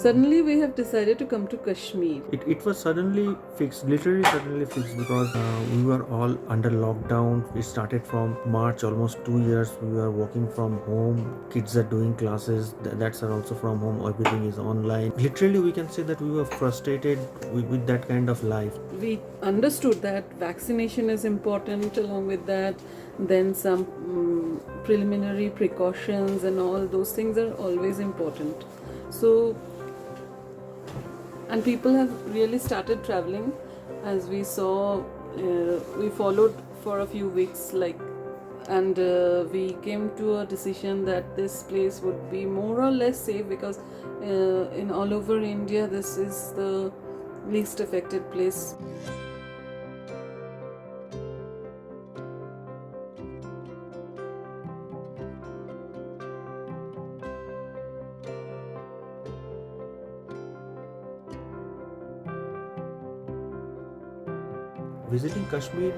Suddenly we have decided to come to Kashmir. It was suddenly fixed, literally suddenly fixed, because we were all under lockdown. It started from March, almost 2 years. We were working from home. Kids are doing classes. That's are also from home. Everything is online. Literally, we can say that we were frustrated with that kind of life. We understood that vaccination is important. Along with that, then some preliminary precautions and all those things are always important. So, and people have really started traveling. As we saw, we followed for a few weeks, and we came to a decision that this place would be more or less safe, because in all over India this is the least affected place. Visiting Kashmir,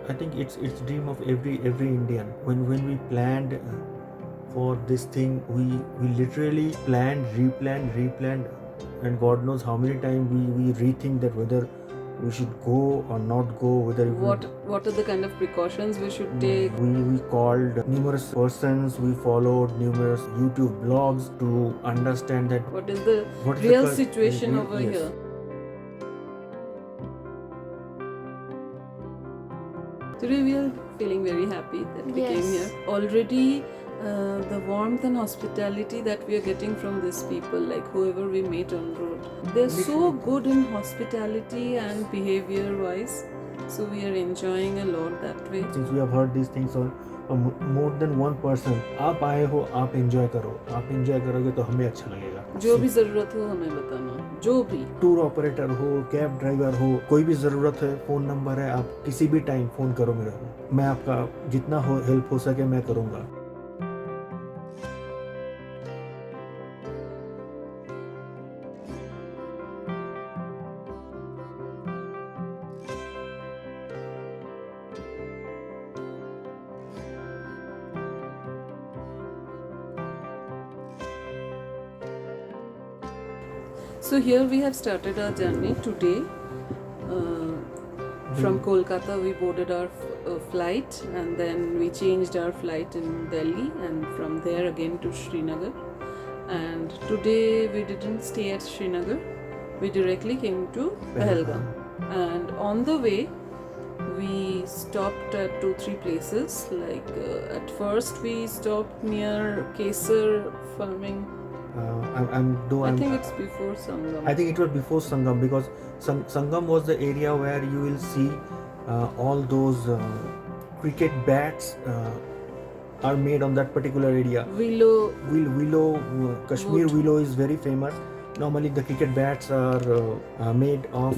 I think it's dream of every Indian. When we planned for this thing, we literally replaned, and God knows how many times we rethink that whether we should go or not go, whether What are the kind of precautions we should take? we called numerous persons, we followed numerous YouTube blogs to understand that What is the real situation over here? Today we are feeling very happy that we came here. Already the warmth and hospitality that we are getting from these people, like whoever we meet on road, they're so good in hospitality and behavior wise. So we are enjoying a lot that way. Since we have heard these things on more than one person, आप आए हो, आप enjoy करो, आप enjoy करोगे तो हमें अच्छा लगेगा. जो भी जरूरत हो हमें बताना, जो भी. टूर ऑपरेटर हो, कैब ड्राइवर हो, कोई भी ज़रूरत है, फ़ोन नंबर है, आप किसी भी टाइम फ़ोन करो मेरा, मैं आपका जितना हो हेल्प हो सके मैं करूँगा. So here we have started our journey today. From Kolkata we boarded our flight, and then we changed our flight in Delhi, and from there again to Srinagar. And today we didn't stay at Srinagar, we directly came to Pahalgam. And on the way we stopped at 2-3 places. At first we stopped near Kesar farming. I think it's before Sangam. I think it was before Sangam, because Sangam was the area where you will see all those cricket bats are made on that particular area. Willow, Kashmir wood. willow is very famous. Normally the cricket bats are made of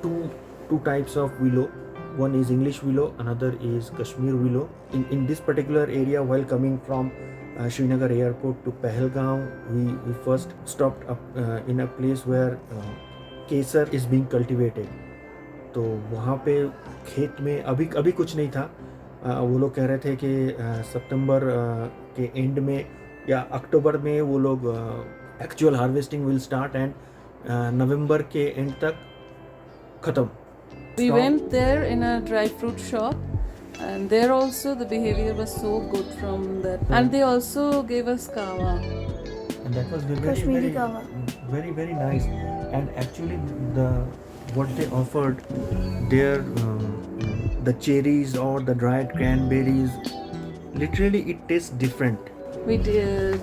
two types of willow. One is English willow, another is Kashmir willow. In this particular area, while coming from Srinagar airport to Pahalgam, we first stopped up in a place where Kesar is being cultivated. तो वहाँ पे खेत में अभी कुछ नहीं था. वो लोग कह रहे थे कि सितंबर के एंड में या अक्टूबर में वो लोग actual harvesting will start, and November के एंड तक खत्म. We went there in a dry fruit shop, and there also the behavior was so good from that. And they also gave us kawa. And that was very, Kashmiri kawa. very, very nice. And actually what they offered there, the cherries or the dried cranberries, literally it tastes different. We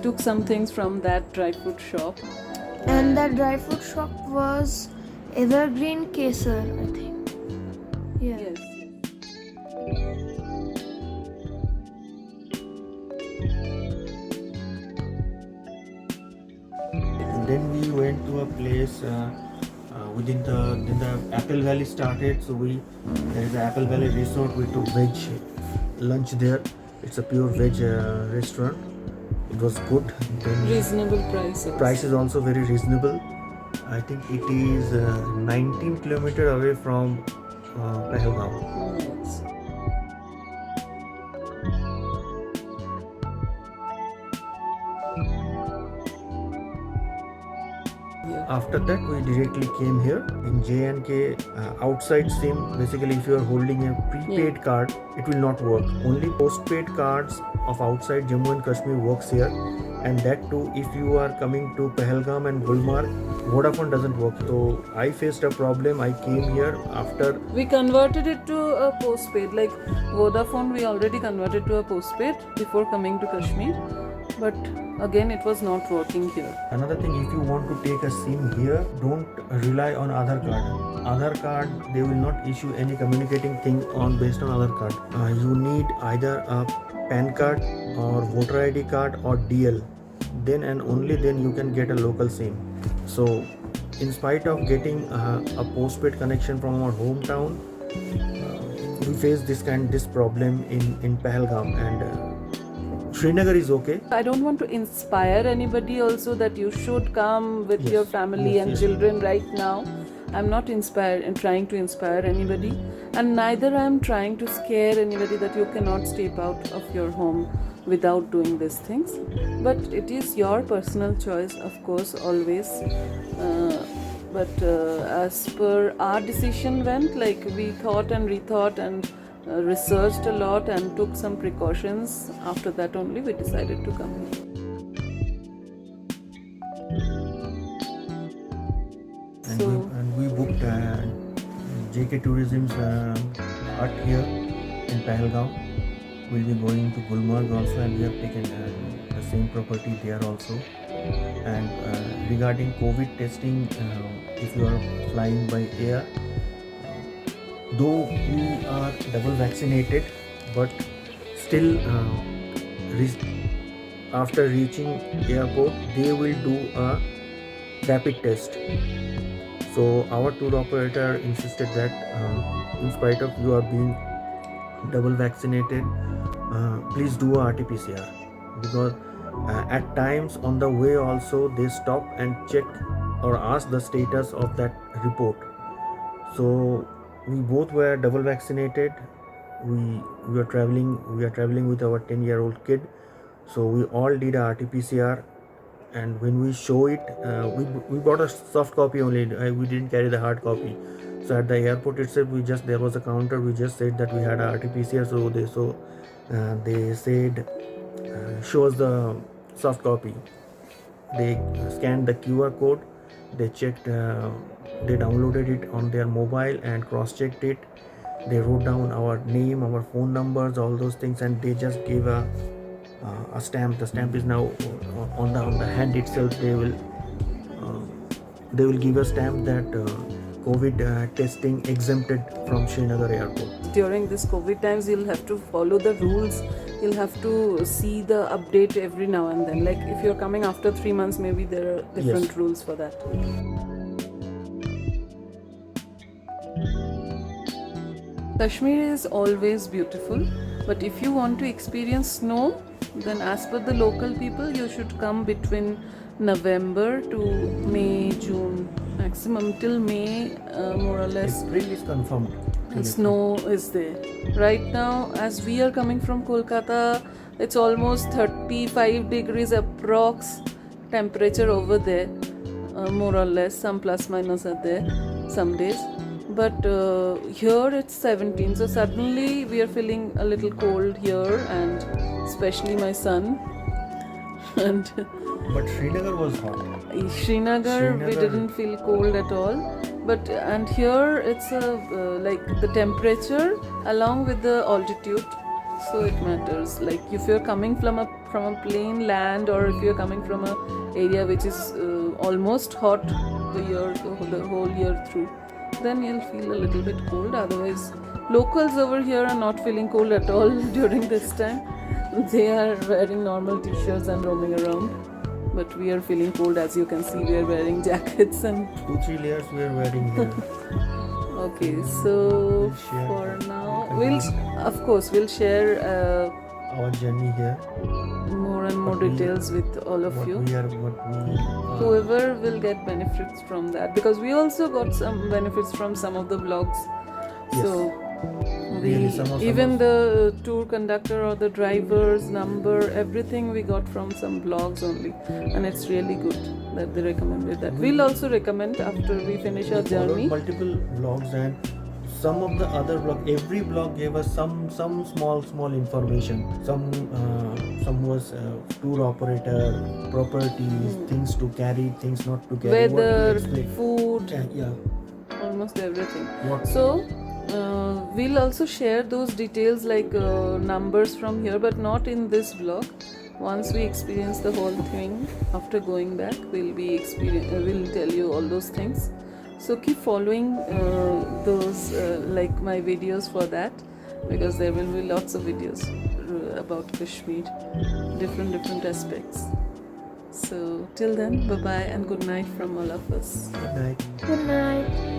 took some things from that dry fruit shop. And that dry fruit shop was Evergreen Kesar, I think. Yeah. Yes. And then we went to a place within the Apple Valley started. So there is the Apple Valley Resort. We took veg lunch there. It's a pure veg restaurant. It was good. Then Reasonable prices. price is also very reasonable. I think it is 19 kilometers away from Pahalgam. Yes. here. After that, we directly came here in J&K. Outside SIM, basically, if you are holding a prepaid card, it will not work. Only postpaid cards of outside Jammu and Kashmir works here, and that too if you are coming to Pahalgam and Gulmarg, Vodafone doesn't work. So I faced a problem. I came here after. We converted it to a postpaid. Like Vodafone, we already converted to a postpaid before coming to Kashmir, but again it was not working here. Another thing, if you want to take a SIM here, don't rely on Aadhaar card. Aadhaar card, they will not issue any communicating thing on based on Aadhaar card. You need either a PAN card or voter ID card or DL. Then and only then you can get a local SIM. So, in spite of getting a postpaid connection from our hometown, we face this problem in Pahalgam, and Srinagar is okay. I don't want to inspire anybody also that you should come with Yes. your family Yes, and yes. children right now. I'm not inspired and trying to inspire anybody, and neither I'm trying to scare anybody that you cannot step out of your home without doing these things. But it is your personal choice, of course, always. But as per our decision went, like we thought and rethought and researched a lot and took some precautions. After that only we decided to come here. And we booked JK Tourism's hut here in Pahalgam. We'll be going to Gulmarg also, and we have taken the same property there also. And regarding COVID testing, if you are flying by air, though we are double vaccinated, but still after reaching airport, they will do a rapid test. So our tour operator insisted that in spite of you are being double vaccinated, please do a RT-PCR, because at times on the way also they stop and check or ask the status of that report. So we both were double vaccinated. We are traveling with our 10-year-old kid. So we all did a RT-PCR. And when we show it, we bought a soft copy only. We didn't carry the hard copy. So at the airport itself, there was a counter. We just said that we had a RT-PCR. So they said, show us the soft copy. They scanned the QR code. They checked. They downloaded it on their mobile and cross-checked it. They wrote down our name, our phone numbers, all those things, and they just gave a stamp. The stamp is now on the hand itself. They will give a stamp that COVID testing exempted from Srinagar airport. During this COVID times, you'll have to follow the rules. You'll have to see the update every now and then. Like if you're coming after 3 months, maybe there are different Yes. rules for that. Kashmir is always beautiful, but if you want to experience snow, then as per the local people, you should come between November to May, June, maximum till May, more or less. April is confirmed. And snow is there. Right now, as we are coming from Kolkata, it's almost 35 degrees approx temperature over there, more or less. Some plus minus are there some days. But here it's 17, so suddenly we are feeling a little cold here, and especially my son. And But Srinagar was hot. Srinagar, we Srinagar- didn't feel cold at all. But and here it's like the temperature along with the altitude, so it matters. Like if you're coming from a plain land, or if you're coming from a area which is almost hot the whole year through, then you'll feel a little bit cold. Otherwise, locals over here are not feeling cold at all during this time. They are wearing normal t-shirts and roaming around. But we are feeling cold. As you can see, we are wearing jackets and 2-3 layers we are wearing here. okay. So We'll share. for now, we'll share Our journey here. more and more What we- details with all of you. Whoever will get benefits from that, because we also got some benefits from some of the vlogs. Yes. So Really, some of Even the tour conductor or the driver's number, everything we got from some blogs only, and it's really good that they recommended that. We'll also recommend after we finish our We followed journey. multiple vlogs, and some of the other vlog, every vlog gave us some small information. Some was tour operator, properties, things to carry, things not to carry. what Weather, to explain. food, Yeah. almost everything. What? So we'll also share those details like numbers from here, but not in this vlog. Once we experience the whole thing, after going back, we'll tell you all those things. So keep following those like my videos for that, because there will be lots of videos about Kashmir, different aspects. So till then, bye bye and good night from all of us. Good night. Good night.